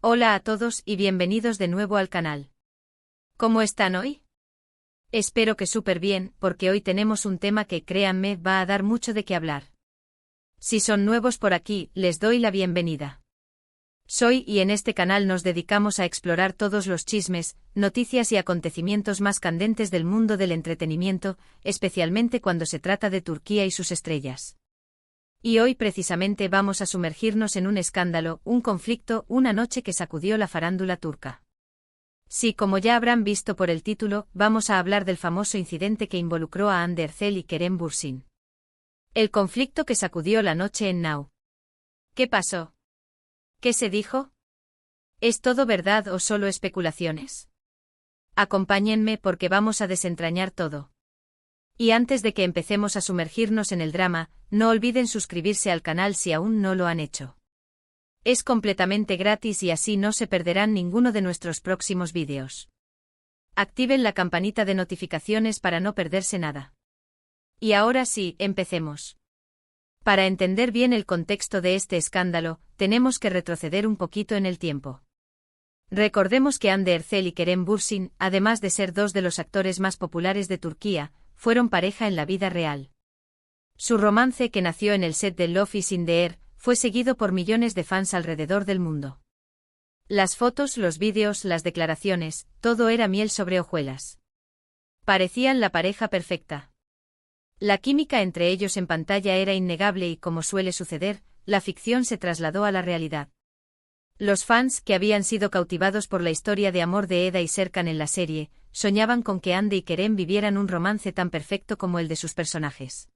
Hola a todos y bienvenidos de nuevo al canal. ¿Cómo están hoy? Espero que súper bien, porque hoy tenemos un tema que, créanme, va a dar mucho de qué hablar. Si son nuevos por aquí, les doy la bienvenida. Soy y en este canal nos dedicamos a explorar todos los chismes, noticias y acontecimientos más candentes del mundo del entretenimiento, especialmente cuando se trata de Turquía y sus estrellas. Y hoy precisamente vamos a sumergirnos en un escándalo, un conflicto, una noche que sacudió la farándula turca. Sí, como ya habrán visto por el título, vamos a hablar del famoso incidente que involucró a Hande Erçel y Kerem Bürsin. El conflicto que sacudió la noche en Now. ¿Qué pasó? ¿Qué se dijo? ¿Es todo verdad o solo especulaciones? Acompáñenme porque vamos a desentrañar todo. Y antes de que empecemos a sumergirnos en el drama, no olviden suscribirse al canal si aún no lo han hecho. Es completamente gratis y así no se perderán ninguno de nuestros próximos vídeos. Activen la campanita de notificaciones para no perderse nada. Y ahora sí, empecemos. Para entender bien el contexto de este escándalo, tenemos que retroceder un poquito en el tiempo. Recordemos que Hande Erçel y Kerem Bürsin, además de ser dos de los actores más populares de Turquía, fueron pareja en la vida real. Su romance, que nació en el set de Love is in the Air, fue seguido por millones de fans alrededor del mundo. Las fotos, los vídeos, las declaraciones, todo era miel sobre hojuelas. Parecían la pareja perfecta. La química entre ellos en pantalla era innegable y, como suele suceder, la ficción se trasladó a la realidad. Los fans, que habían sido cautivados por la historia de amor de Eda y Serkan en la serie, soñaban con que Hande y Kerem vivieran un romance tan perfecto como el de sus personajes.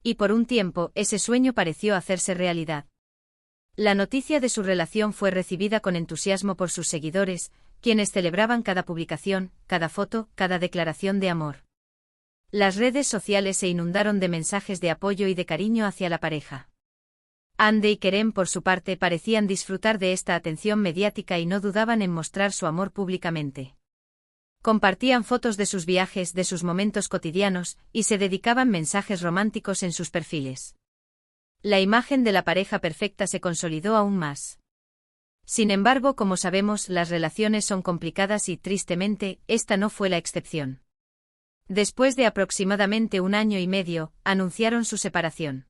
Y por un tiempo, ese sueño pareció hacerse realidad. La noticia de su relación fue recibida con entusiasmo por sus seguidores, quienes celebraban cada publicación, cada foto, cada declaración de amor. Las redes sociales se inundaron de mensajes de apoyo y de cariño hacia la pareja. Hande y Kerem, por su parte, parecían disfrutar de esta atención mediática y no dudaban en mostrar su amor públicamente. Compartían fotos de sus viajes, de sus momentos cotidianos, y se dedicaban mensajes románticos en sus perfiles. La imagen de la pareja perfecta se consolidó aún más. Sin embargo, como sabemos, las relaciones son complicadas y, tristemente, esta no fue la excepción. Después de aproximadamente 1 año y medio, anunciaron su separación.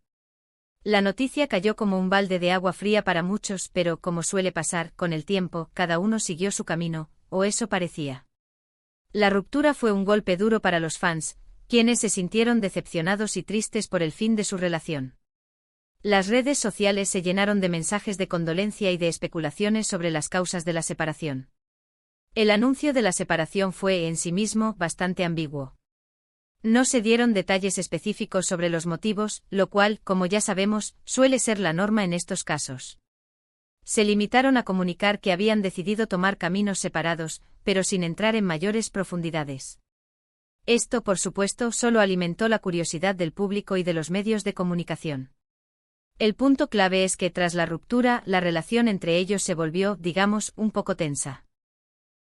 La noticia cayó como un balde de agua fría para muchos, pero, como suele pasar, con el tiempo, cada uno siguió su camino, o eso parecía. La ruptura fue un golpe duro para los fans, quienes se sintieron decepcionados y tristes por el fin de su relación. Las redes sociales se llenaron de mensajes de condolencia y de especulaciones sobre las causas de la separación. El anuncio de la separación fue, en sí mismo, bastante ambiguo. No se dieron detalles específicos sobre los motivos, lo cual, como ya sabemos, suele ser la norma en estos casos. Se limitaron a comunicar que habían decidido tomar caminos separados, pero sin entrar en mayores profundidades. Esto, por supuesto, solo alimentó la curiosidad del público y de los medios de comunicación. El punto clave es que, tras la ruptura, la relación entre ellos se volvió, digamos, un poco tensa.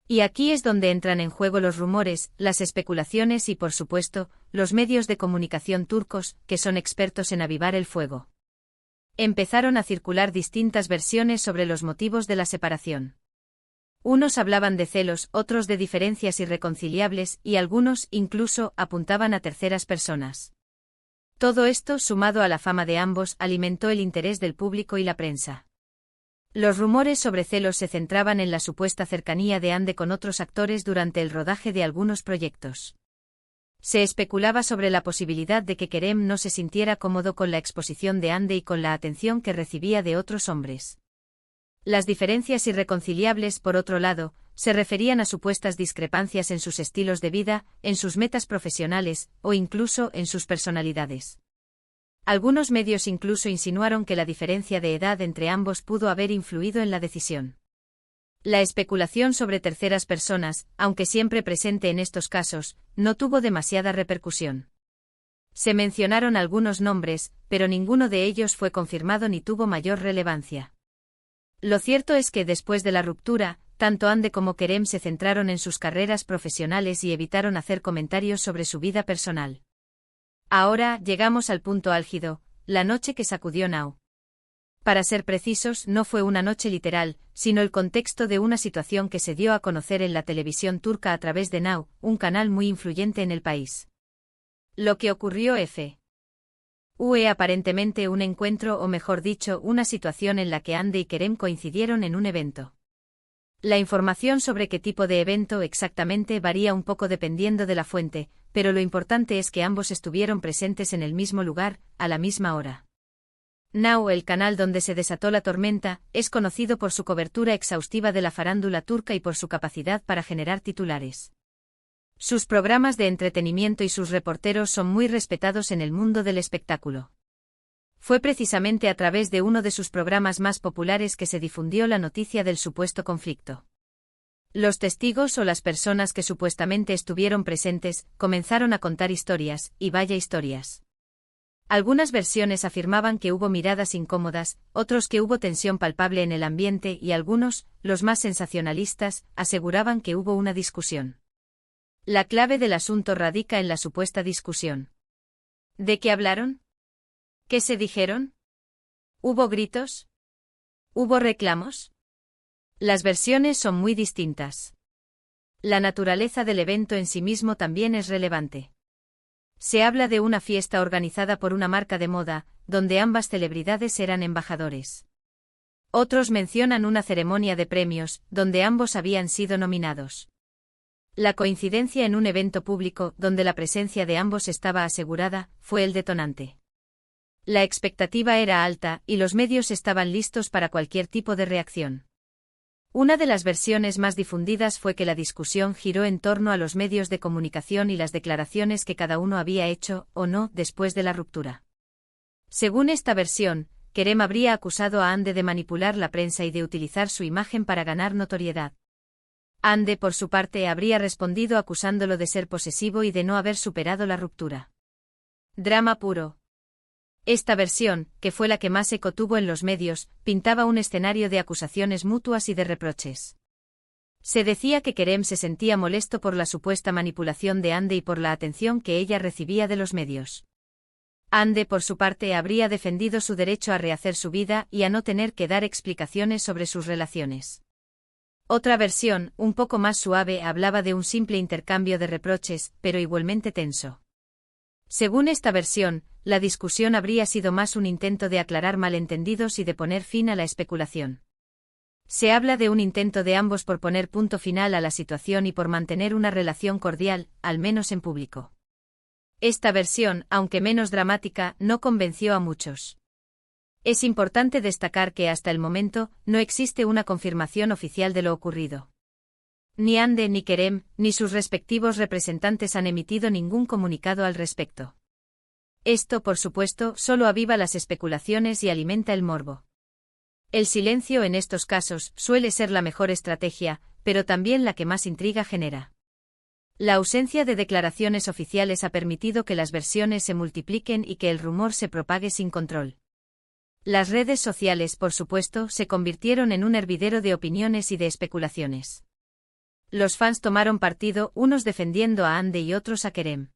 Y aquí es donde entran en juego los rumores, las especulaciones y, por supuesto, los medios de comunicación turcos, que son expertos en avivar el fuego. Empezaron a circular distintas versiones sobre los motivos de la separación. Unos hablaban de celos, otros de diferencias irreconciliables y algunos, incluso, apuntaban a terceras personas. Todo esto, sumado a la fama de ambos, alimentó el interés del público y la prensa. Los rumores sobre celos se centraban en la supuesta cercanía de Hande con otros actores durante el rodaje de algunos proyectos. Se especulaba sobre la posibilidad de que Kerem no se sintiera cómodo con la exposición de Hande y con la atención que recibía de otros hombres. Las diferencias irreconciliables, por otro lado, se referían a supuestas discrepancias en sus estilos de vida, en sus metas profesionales, o incluso en sus personalidades. Algunos medios incluso insinuaron que la diferencia de edad entre ambos pudo haber influido en la decisión. La especulación sobre terceras personas, aunque siempre presente en estos casos, no tuvo demasiada repercusión. Se mencionaron algunos nombres, pero ninguno de ellos fue confirmado ni tuvo mayor relevancia. Lo cierto es que después de la ruptura, tanto Hande como Kerem se centraron en sus carreras profesionales y evitaron hacer comentarios sobre su vida personal. Ahora llegamos al punto álgido, la noche que sacudió Now. Para ser precisos, no fue una noche literal, sino el contexto de una situación que se dio a conocer en la televisión turca a través de Now, un canal muy influyente en el país. Lo que ocurrió fue aparentemente un encuentro o mejor dicho, una situación en la que Hande y Kerem coincidieron en un evento. La información sobre qué tipo de evento exactamente varía un poco dependiendo de la fuente, pero lo importante es que ambos estuvieron presentes en el mismo lugar, a la misma hora. Now, el canal donde se desató la tormenta, es conocido por su cobertura exhaustiva de la farándula turca y por su capacidad para generar titulares. Sus programas de entretenimiento y sus reporteros son muy respetados en el mundo del espectáculo. Fue precisamente a través de uno de sus programas más populares que se difundió la noticia del supuesto conflicto. Los testigos o las personas que supuestamente estuvieron presentes comenzaron a contar historias, y vaya historias. Algunas versiones afirmaban que hubo miradas incómodas, otros que hubo tensión palpable en el ambiente y algunos, los más sensacionalistas, aseguraban que hubo una discusión. La clave del asunto radica en la supuesta discusión. ¿De qué hablaron? ¿Qué se dijeron? ¿Hubo gritos? ¿Hubo reclamos? Las versiones son muy distintas. La naturaleza del evento en sí mismo también es relevante. Se habla de una fiesta organizada por una marca de moda, donde ambas celebridades eran embajadores. Otros mencionan una ceremonia de premios, donde ambos habían sido nominados. La coincidencia en un evento público, donde la presencia de ambos estaba asegurada, fue el detonante. La expectativa era alta, y los medios estaban listos para cualquier tipo de reacción. Una de las versiones más difundidas fue que la discusión giró en torno a los medios de comunicación y las declaraciones que cada uno había hecho, o no, después de la ruptura. Según esta versión, Kerem habría acusado a Hande de manipular la prensa y de utilizar su imagen para ganar notoriedad. Hande, por su parte, habría respondido acusándolo de ser posesivo y de no haber superado la ruptura. Drama puro. Esta versión, que fue la que más eco tuvo en los medios, pintaba un escenario de acusaciones mutuas y de reproches. Se decía que Kerem se sentía molesto por la supuesta manipulación de Hande y por la atención que ella recibía de los medios. Hande, por su parte, habría defendido su derecho a rehacer su vida y a no tener que dar explicaciones sobre sus relaciones. Otra versión, un poco más suave, hablaba de un simple intercambio de reproches, pero igualmente tenso. Según esta versión, la discusión habría sido más un intento de aclarar malentendidos y de poner fin a la especulación. Se habla de un intento de ambos por poner punto final a la situación y por mantener una relación cordial, al menos en público. Esta versión, aunque menos dramática, no convenció a muchos. Es importante destacar que hasta el momento, no existe una confirmación oficial de lo ocurrido. Ni Hande ni Kerem, ni sus respectivos representantes han emitido ningún comunicado al respecto. Esto, por supuesto, solo aviva las especulaciones y alimenta el morbo. El silencio en estos casos suele ser la mejor estrategia, pero también la que más intriga genera. La ausencia de declaraciones oficiales ha permitido que las versiones se multipliquen y que el rumor se propague sin control. Las redes sociales, por supuesto, se convirtieron en un hervidero de opiniones y de especulaciones. Los fans tomaron partido, unos defendiendo a Hande y otros a Kerem.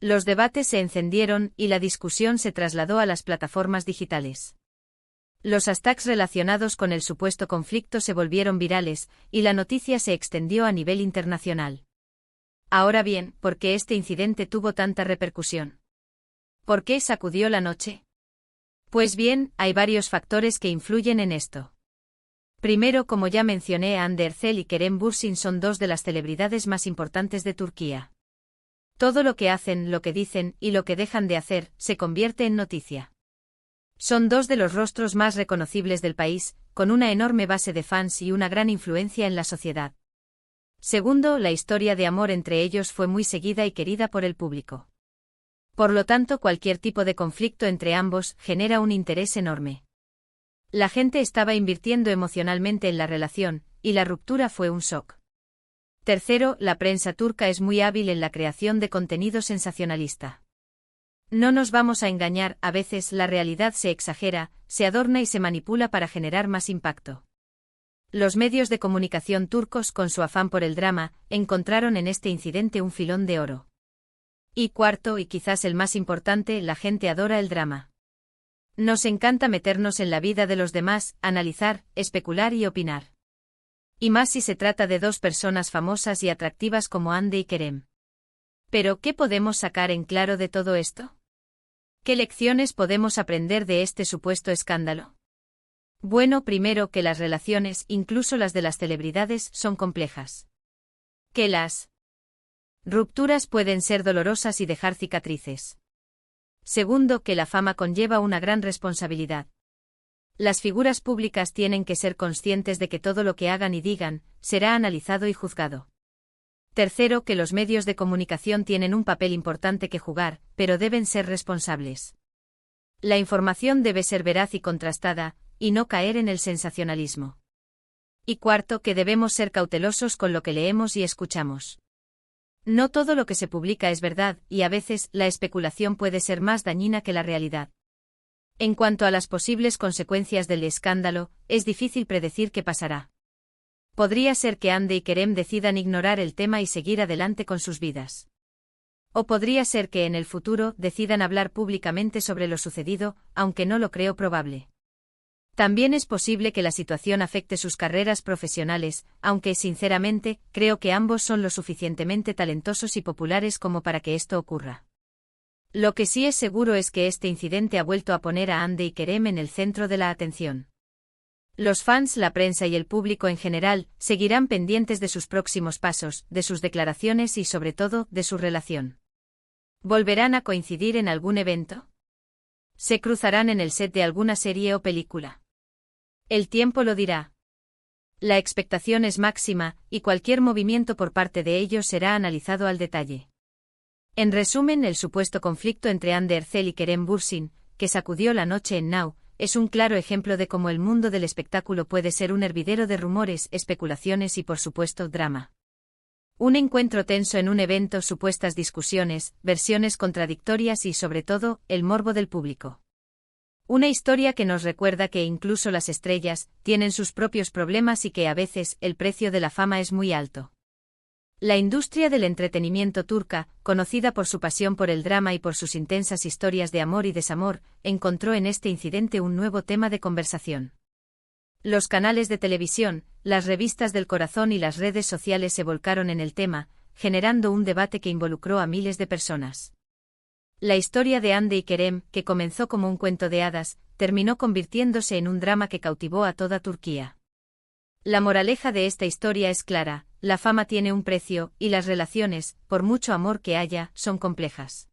Los debates se encendieron y la discusión se trasladó a las plataformas digitales. Los hashtags relacionados con el supuesto conflicto se volvieron virales, y la noticia se extendió a nivel internacional. Ahora bien, ¿por qué este incidente tuvo tanta repercusión? ¿Por qué sacudió la noche? Pues bien, hay varios factores que influyen en esto. Primero, como ya mencioné, Hande Erçel y Kerem Bürsin son dos de las celebridades más importantes de Turquía. Todo lo que hacen, lo que dicen y lo que dejan de hacer, se convierte en noticia. Son dos de los rostros más reconocibles del país, con una enorme base de fans y una gran influencia en la sociedad. Segundo, la historia de amor entre ellos fue muy seguida y querida por el público. Por lo tanto, cualquier tipo de conflicto entre ambos genera un interés enorme. La gente estaba invirtiendo emocionalmente en la relación, y la ruptura fue un shock. Tercero, la prensa turca es muy hábil en la creación de contenido sensacionalista. No nos vamos a engañar, a veces la realidad se exagera, se adorna y se manipula para generar más impacto. Los medios de comunicación turcos, con su afán por el drama, encontraron en este incidente un filón de oro. Y cuarto, y quizás el más importante, la gente adora el drama. Nos encanta meternos en la vida de los demás, analizar, especular y opinar. Y más si se trata de dos personas famosas y atractivas como Hande y Kerem. Pero, ¿qué podemos sacar en claro de todo esto? ¿Qué lecciones podemos aprender de este supuesto escándalo? Bueno, primero que las relaciones, incluso las de las celebridades, son complejas. Que las rupturas pueden ser dolorosas y dejar cicatrices. Segundo, que la fama conlleva una gran responsabilidad. Las figuras públicas tienen que ser conscientes de que todo lo que hagan y digan será analizado y juzgado. Tercero, que los medios de comunicación tienen un papel importante que jugar, pero deben ser responsables. La información debe ser veraz y contrastada, y no caer en el sensacionalismo. Y cuarto, que debemos ser cautelosos con lo que leemos y escuchamos. No todo lo que se publica es verdad, y a veces la especulación puede ser más dañina que la realidad. En cuanto a las posibles consecuencias del escándalo, es difícil predecir qué pasará. Podría ser que Hande y Kerem decidan ignorar el tema y seguir adelante con sus vidas. O podría ser que en el futuro decidan hablar públicamente sobre lo sucedido, aunque no lo creo probable. También es posible que la situación afecte sus carreras profesionales, aunque, sinceramente, creo que ambos son lo suficientemente talentosos y populares como para que esto ocurra. Lo que sí es seguro es que este incidente ha vuelto a poner a Hande y Kerem en el centro de la atención. Los fans, la prensa y el público en general seguirán pendientes de sus próximos pasos, de sus declaraciones y sobre todo de su relación. ¿Volverán a coincidir en algún evento? ¿Se cruzarán en el set de alguna serie o película? El tiempo lo dirá. La expectación es máxima, y cualquier movimiento por parte de ellos será analizado al detalle. En resumen, el supuesto conflicto entre Hande Erçel y Kerem Bürsin, que sacudió la noche en Now, es un claro ejemplo de cómo el mundo del espectáculo puede ser un hervidero de rumores, especulaciones y por supuesto drama. Un encuentro tenso en un evento, supuestas discusiones, versiones contradictorias y sobre todo, el morbo del público. Una historia que nos recuerda que incluso las estrellas tienen sus propios problemas y que a veces el precio de la fama es muy alto. La industria del entretenimiento turca, conocida por su pasión por el drama y por sus intensas historias de amor y desamor, encontró en este incidente un nuevo tema de conversación. Los canales de televisión, las revistas del corazón y las redes sociales se volcaron en el tema, generando un debate que involucró a miles de personas. La historia de Hande y Kerem, que comenzó como un cuento de hadas, terminó convirtiéndose en un drama que cautivó a toda Turquía. La moraleja de esta historia es clara: la fama tiene un precio, y las relaciones, por mucho amor que haya, son complejas.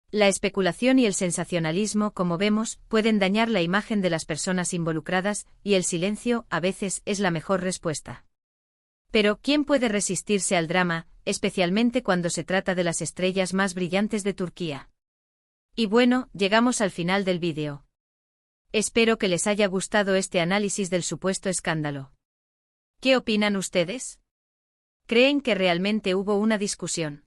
La especulación y el sensacionalismo, como vemos, pueden dañar la imagen de las personas involucradas, y el silencio, a veces, es la mejor respuesta. Pero, ¿quién puede resistirse al drama, especialmente cuando se trata de las estrellas más brillantes de Turquía? Y bueno, llegamos al final del vídeo. Espero que les haya gustado este análisis del supuesto escándalo. ¿Qué opinan ustedes? ¿Creen que realmente hubo una discusión?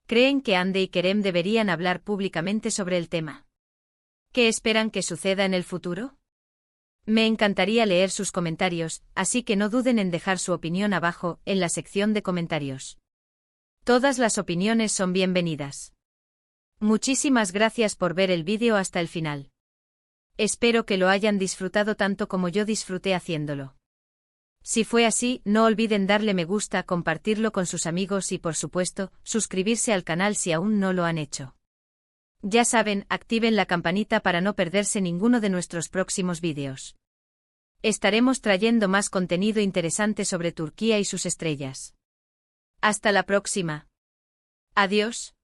¿Creen que Hande y Kerem deberían hablar públicamente sobre el tema? ¿Qué esperan que suceda en el futuro? Me encantaría leer sus comentarios, así que no duden en dejar su opinión abajo, en la sección de comentarios. Todas las opiniones son bienvenidas. Muchísimas gracias por ver el vídeo hasta el final. Espero que lo hayan disfrutado tanto como yo disfruté haciéndolo. Si fue así, no olviden darle me gusta, compartirlo con sus amigos y, por supuesto, suscribirse al canal si aún no lo han hecho. Ya saben, activen la campanita para no perderse ninguno de nuestros próximos vídeos. Estaremos trayendo más contenido interesante sobre Turquía y sus estrellas. Hasta la próxima. Adiós.